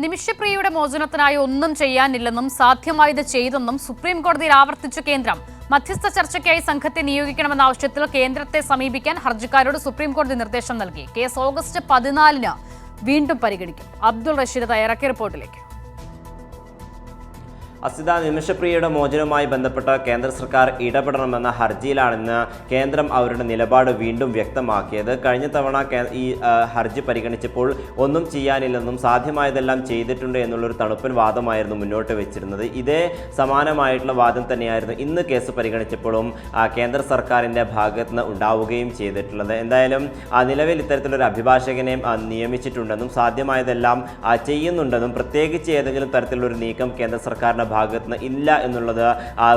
നിമിഷപ്രിയയുടെ മോചനത്തിനായി ഒന്നും ചെയ്യാനില്ലെന്നും സാധ്യമായത് ചെയ്തെന്നും സുപ്രീം കോടതിയിൽ ആവർത്തിച്ചു കേന്ദ്രം. മധ്യസ്ഥ ചർച്ചയ്ക്കായി സംഘത്തെ നിയോഗിക്കണമെന്ന ആവശ്യത്തിൽ കേന്ദ്രത്തെ സമീപിക്കാൻ ഹർജിക്കാരോട് സുപ്രീം കോടതി നിർദ്ദേശം നൽകി. കേസ് ഓഗസ്റ്റ് 14-ന് വീണ്ടും പരിഗണിക്കും. അബ്ദുൾ റഷീദ് തയ്യാറാക്കിയ റിപ്പോർട്ടിലേക്ക്. അസിത, നിമിഷപ്രിയയുടെ മോചനവുമായി ബന്ധപ്പെട്ട് കേന്ദ്ര സർക്കാർ ഇടപെടണമെന്ന ഹർജിയിലാണെന്ന് കേന്ദ്രം അവരുടെ നിലപാട് വീണ്ടും വ്യക്തമാക്കിയത്. കഴിഞ്ഞ തവണ ഈ ഹർജി പരിഗണിച്ചപ്പോൾ ഒന്നും ചെയ്യാനില്ലെന്നും സാധ്യമായതെല്ലാം ചെയ്തിട്ടുണ്ട് എന്നുള്ളൊരു തണുപ്പൻ വാദമായിരുന്നു മുന്നോട്ട് വെച്ചിരുന്നത്. ഇതേ സമാനമായിട്ടുള്ള വാദം തന്നെയായിരുന്നു ഇന്ന് കേസ് പരിഗണിച്ചപ്പോഴും കേന്ദ്ര സർക്കാരിൻ്റെ ഭാഗത്ത് നിന്ന് ഉണ്ടാവുകയും ചെയ്തിട്ടുള്ളത്. എന്തായാലും നിലവിൽ ഇത്തരത്തിലൊരു അഭിഭാഷകനെ നിയമിച്ചിട്ടുണ്ടെന്നും സാധ്യമായതെല്ലാം ചെയ്യുന്നുണ്ടെന്നും പ്രത്യേകിച്ച് ഏതെങ്കിലും തരത്തിലുള്ളൊരു നീക്കം കേന്ദ്ര സർക്കാരിൻ്റെ ഭാഗത്ത് നിന്ന് ഇല്ല എന്നുള്ളത്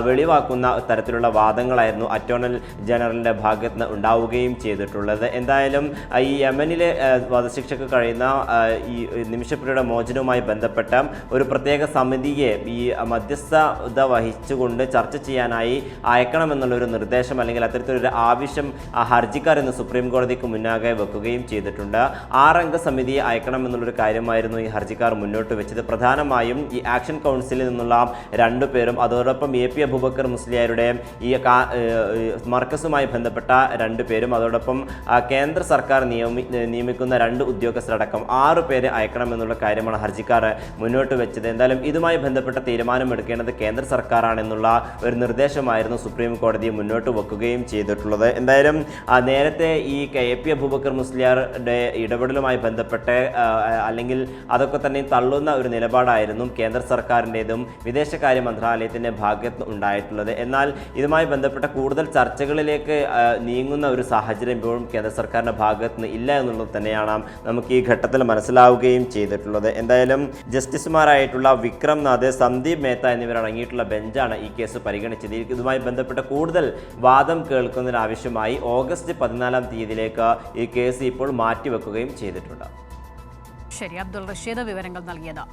വെളിവാക്കുന്ന തരത്തിലുള്ള വാദങ്ങളായിരുന്നു അറ്റോർണൽ ജനറലിൻ്റെ ഭാഗത്ത് നിന്ന് ഉണ്ടാവുകയും ചെയ്തിട്ടുള്ളത്. എന്തായാലും ഈ യമനിലെ വധശിക്ഷയ്ക്ക് കഴിയുന്ന ഈ നിമിഷപ്രിയയുടെ മോചനവുമായി ബന്ധപ്പെട്ട ഒരു പ്രത്യേക സമിതിയെ ഈ മധ്യസ്ഥത വഹിച്ചുകൊണ്ട് ചർച്ച ചെയ്യാനായി അയക്കണമെന്നുള്ളൊരു നിർദ്ദേശം അല്ലെങ്കിൽ അത്തരത്തിലൊരു ആവശ്യം ഹർജിക്കാർ ഇന്ന് സുപ്രീം കോടതിക്ക് മുന്നാകെ വെക്കുകയും ചെയ്തിട്ടുണ്ട്. 6 അംഗ സമിതിയെ അയക്കണമെന്നുള്ളൊരു കാര്യമായിരുന്നു ഈ ഹർജിക്കാർ മുന്നോട്ട് വെച്ചത്. പ്രധാനമായും ഈ ആക്ഷൻ കൗൺസിലിൽ നിന്നുള്ള 2 പേരും അതോടൊപ്പം AP അബൂബക്കർ മുസ്ലിയാരുടെ ഈ മർക്കസുമായി ബന്ധപ്പെട്ട 2 പേരും അതോടൊപ്പം കേന്ദ്ര സർക്കാർ നിയമിക്കുന്ന 2 ഉദ്യോഗസ്ഥരടക്കം 6 പേരെ അയക്കണമെന്നുള്ള കാര്യമാണ് ഹർജിക്കാർ മുന്നോട്ട് വെച്ചത്. എന്തായാലും ഇതുമായി ബന്ധപ്പെട്ട തീരുമാനമെടുക്കേണ്ടത് കേന്ദ്ര സർക്കാരാണെന്നുള്ള ഒരു നിർദ്ദേശമായിരുന്നു സുപ്രീം കോടതി മുന്നോട്ട് വെക്കുകയും ചെയ്തിട്ടുള്ളത്. എന്തായാലും നേരത്തെ ഈ AP അബൂബക്കർ മുസ്ലിയാരുടെ ഇടപെടലുമായി ബന്ധപ്പെട്ട് അല്ലെങ്കിൽ അതൊക്കെ തന്നെ തള്ളുന്ന ഒരു നിലപാടായിരുന്നു കേന്ദ്ര സർക്കാരിൻ്റെതും വിദേശകാര്യ മന്ത്രാലയത്തിൻ്റെ ഭാഗത്ത് ഉണ്ടായിട്ടുള്ളത്. എന്നാൽ ഇതുമായി ബന്ധപ്പെട്ട കൂടുതൽ ചർച്ചകളിലേക്ക് നീങ്ങുന്ന ഒരു സാഹചര്യം ഇപ്പോഴും കേന്ദ്ര സർക്കാരിൻ്റെ ഭാഗത്ത് നിന്ന് ഇല്ല എന്നുള്ളത് തന്നെയാണ് നമുക്ക് ഈ ഘട്ടത്തിൽ മനസ്സിലാവുകയും ചെയ്തിട്ടുള്ളത്. എന്തായാലും ജസ്റ്റിസുമാരായിട്ടുള്ള വിക്രം നാഥ്, സന്ദീപ് മേത്ത എന്നിവരടങ്ങിയിട്ടുള്ള ബെഞ്ചാണ് ഈ കേസ് പരിഗണിച്ചത്. ഇതുമായി ബന്ധപ്പെട്ട കൂടുതൽ വാദം കേൾക്കുന്നതിനാവശ്യമായി ഓഗസ്റ്റ് 14-ാം തീയതിയിലേക്ക് ഈ കേസ് ഇപ്പോൾ മാറ്റിവെക്കുകയും ചെയ്തിട്ടുണ്ട്. ശരി, അബ്ദുൾ റഷീദ് വിവരങ്ങൾ നൽകിയത്.